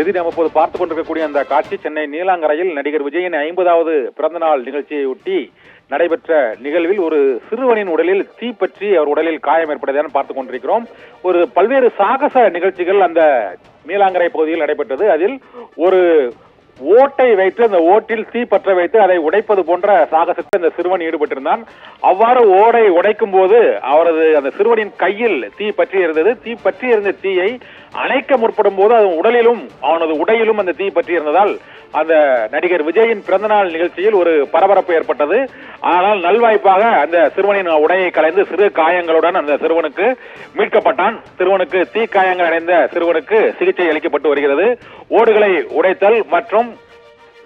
இது நம்ம இப்போது பார்த்துக் கொண்டிருக்கக்கூடிய அந்த காட்சி சென்னை நீலாங்கரையில் நடிகர் விஜயின் 50வது பிறந்தநாள் நிகழ்ச்சியையொட்டி நடைபெற்ற நிகழ்வில் ஒரு சிறுவனின் உடலில் தீப்பற்றி அவர் உடலில் காயம் ஏற்பட்டதை பார்த்துக் கொண்டிருக்கிறோம். ஒரு பல்வேறு சாகச நிகழ்ச்சிகள் அந்த நீலாங்கரை பகுதியில் நடைபெற்றது. அதில் ஒரு ஓட்டை வைத்து அந்த ஓட்டில் தீ பற்ற வைத்து அதை உடைப்பது போன்ற சாகசத்தில் அந்த சிறுவன் ஈடுபட்டிருந்தான். அவ்வாறு ஓடை உடைக்கும் போது அந்த சிறுவனின் கையில் தீ பற்றி இருந்தது. தீ பற்றி இருந்த தீயை அணைக்க முற்படும் போது அது உடலிலும் அவனது உடையிலும் அந்த தீ பற்றி இருந்ததால் அந்த நடிகர் விஜயின் பிறந்தநாள் நிகழ்ச்சியில் ஒரு பரபரப்பு ஏற்பட்டது. ஆனால் நல்வாய்ப்பாக அந்த சிறுவனின் உடையை கலைந்து சிறு காயங்களுடன் அந்த சிறுவனுக்கு மீட்கப்பட்டான். சிறுவனுக்கு தீ காயங்கள் அடைந்த சிறுவனுக்கு சிகிச்சை அளிக்கப்பட்டு வருகிறது. ஓடுகளை உடைத்தல் மற்றும்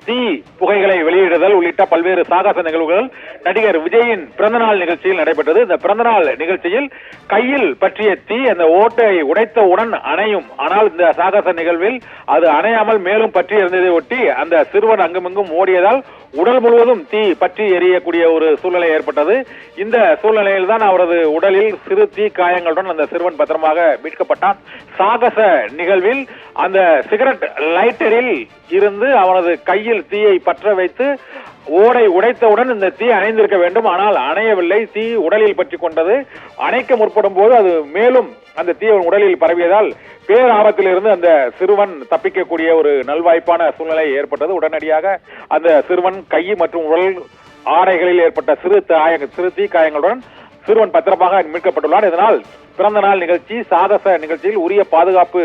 தீ புகைகளை வெளியிடுதல் உள்ளிட்ட பல்வேறு சாகச நிகழ்வுகள் நடிகர் விஜயின் பிறந்தநாள் நிகழ்ச்சியில் நடைபெற்றது. இந்த பிறந்தநாள் நிகழ்ச்சியில் கையில் பற்றிய தீ அந்த ஓட்டை உடைத்தவுடன் அணையும். ஆனால் இந்த சாகச நிகழ்வில் அது அணையாமல் மேலும் பற்றி இருந்ததை ஒட்டி அந்த சிறுவன் அங்குமிங்கும் ஓடியதால் உடல் முழுவதும் தீ பற்றி எரியக்கூடிய ஒரு சூழ்நிலை ஏற்பட்டது. இந்த சூழ்நிலையில் தான் அவரது உடலில் சிறு தீ காயங்களுடன் அந்த சிறுவன் பத்திரமாக மீட்கப்பட்டான். சாகச நிகழ்வில் அந்த சிகரெட் லைட்டரில் இருந்து அவனது கையில் தீயை பற்ற வைத்து ஓடை உடைத்தவுடன் இந்த தீ அணைந்திருக்க வேண்டும். ஆனால் அணையவில்லை. தீ உடலில் பற்றி கொண்டது. அணைக்க முற்படும் போது அது மேலும் அந்த தீ உடலில் பரவியதால் பேராபத்தில் இருந்து அந்த சிறுவன் தப்பிக்கக்கூடிய ஒரு நல்வாய்ப்பான சூழ்நிலை ஏற்பட்டது. உடனடியாக அந்த சிறுவன் கை மற்றும் உடல் ஆடைகளில் ஏற்பட்ட சிறு தீ காயங்களுடன் சிறுவன் பத்திரமாக மீட்கப்பட்டுள்ளார். இதனால் பிறந்த நாள் நிகழ்ச்சி சாகச நிகழ்ச்சியில் உரிய பாதுகாப்பு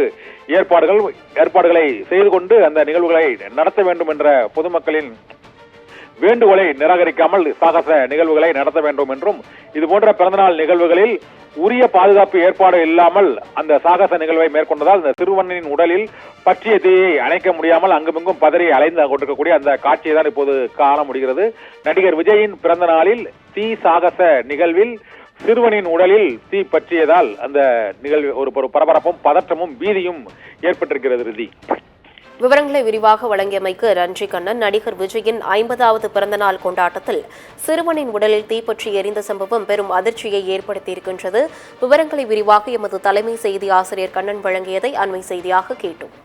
ஏற்பாடுகளை செய்து கொண்டு அந்த நிகழ்வுகளை நடத்த வேண்டும் என்ற பொதுமக்களின் வேண்டுகோளை நிராகரிக்காமல் சாகச நிகழ்வுகளை நடத்த வேண்டும் என்றும் இதுபோன்ற பிறந்தநாள் நிகழ்வுகளில் உரிய பாதுகாப்பு ஏற்பாடு இல்லாமல் அந்த சாகச நிகழ்வை மேற்கொண்டதால் இந்த சிறுவனின் உடலில் பற்றிய தீயை அணைக்க முடியாமல் அங்குமிங்கும் பதறி அலைந்து கொண்டிருக்கக்கூடிய அந்த காட்சியை தான் இப்போது காண முடிகிறது. நடிகர் விஜயின் பிறந்த நாளில் தீ சாகச நிகழ்வில் சிறுவனின் உடலில் தீ பற்றியதால் அந்த நிகழ்வு ஒரு பரபரப்பும் பதற்றமும் பீதியும் ஏற்பட்டிருக்கிறது. ரிதி, விவரங்களை விரிவாக வழங்கியமைக்கு நன்றி கண்ணன். நடிகர் விஜயின் 50வது பிறந்தநாள் கொண்டாட்டத்தில் சிறுவனின் உடலில் தீப்பற்றி எரிந்த சம்பவம் பெரும் அதிர்ச்சியை ஏற்படுத்தியிருக்கின்றது. விவரங்களை விரிவாக எமது தலைமை செய்தி ஆசிரியர் கண்ணன் வழங்கியதை அண்மை செய்தியாக கேட்டோம்.